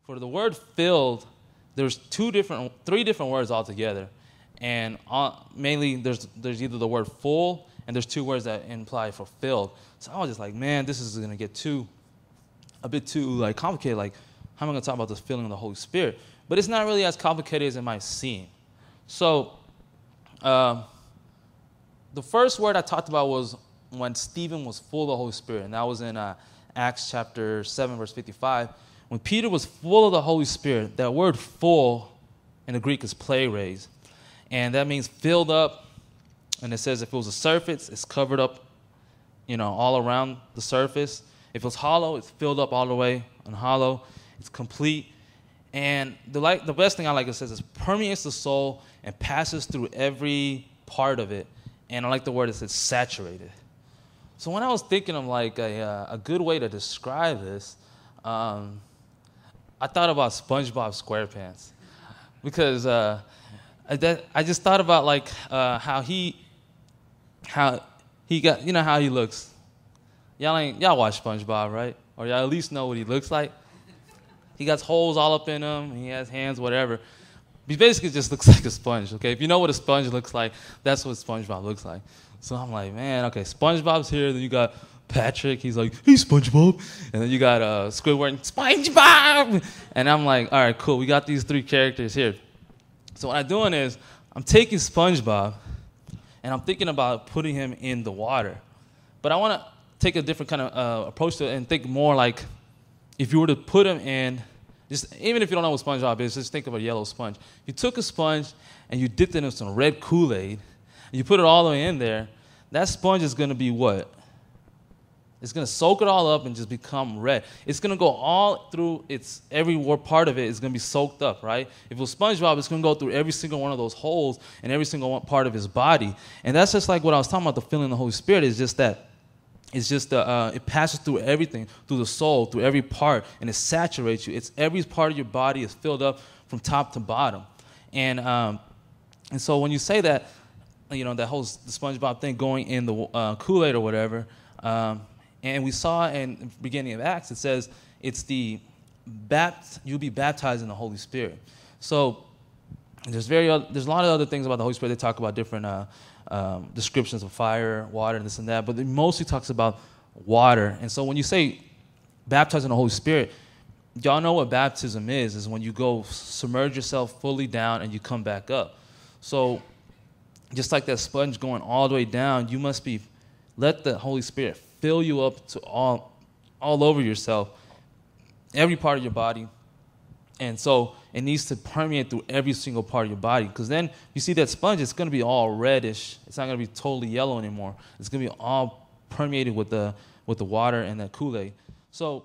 for the word filled, there's three different words altogether. And mainly there's either the word full and there's two words that imply fulfilled. So I was just like, man, this is going to get a bit too like complicated. Like, how am I going to talk about this filling of the Holy Spirit? But it's not really as complicated as it might seem. So the first word I talked about was when Stephen was full of the Holy Spirit. And that was in Acts chapter 7, verse 55. When Peter was full of the Holy Spirit, that word full in the Greek is pleres. And that means filled up. And it says if it was a surface, it's covered up, all around the surface. If it was hollow, it's filled up all the way and hollow. It's complete. And the best thing I like it says is permeates the soul and passes through every part of it. And I like the word that says saturated. So when I was thinking of like a good way to describe this, I thought about SpongeBob SquarePants. Because I just thought about like how he got, how he looks. Y'all watch SpongeBob, right? Or y'all at least know what he looks like. He got holes all up in him. He has hands, whatever. He basically just looks like a sponge, okay? If you know what a sponge looks like, that's what SpongeBob looks like. So I'm like, man, okay, SpongeBob's here. Then you got Patrick. He's like, hey, SpongeBob. And then you got Squidward, SpongeBob. And I'm like, all right, cool. We got these three characters here. So what I'm doing is I'm taking SpongeBob, and I'm thinking about putting him in the water. But I want to take a different kind of approach to it and think more like if you were to put him in, even if you don't know what SpongeBob is, just think of a yellow sponge. You took a sponge and you dipped it in some red Kool-Aid, and you put it all the way in there, that sponge is going to be what? It's going to soak it all up and just become red. It's going to go all through every part of it is going to be soaked up, right? If it was SpongeBob, it's going to go through every single one of those holes and every single part of his body. And that's just like what I was talking about, the filling of the Holy Spirit is just that. It passes through everything, through the soul, through every part, and it saturates you. It's every part of your body is filled up from top to bottom. And so when you say that, that whole the SpongeBob thing going in the Kool-Aid or whatever, and we saw in the beginning of Acts, it says it's you'll be baptized in the Holy Spirit. So there's a lot of other things about the Holy Spirit. They talk about different descriptions of fire, water, and this and that, but it mostly talks about water. And so when you say baptized in the Holy Spirit, y'all know what baptism is when you go submerge yourself fully down and you come back up. So just like that sponge going all the way down, you must let the Holy Spirit fill you up to all over yourself, every part of your body. And so it needs to permeate through every single part of your body. Because then you see that sponge, it's going to be all reddish. It's not going to be totally yellow anymore. It's going to be all permeated with the water and that Kool-Aid. So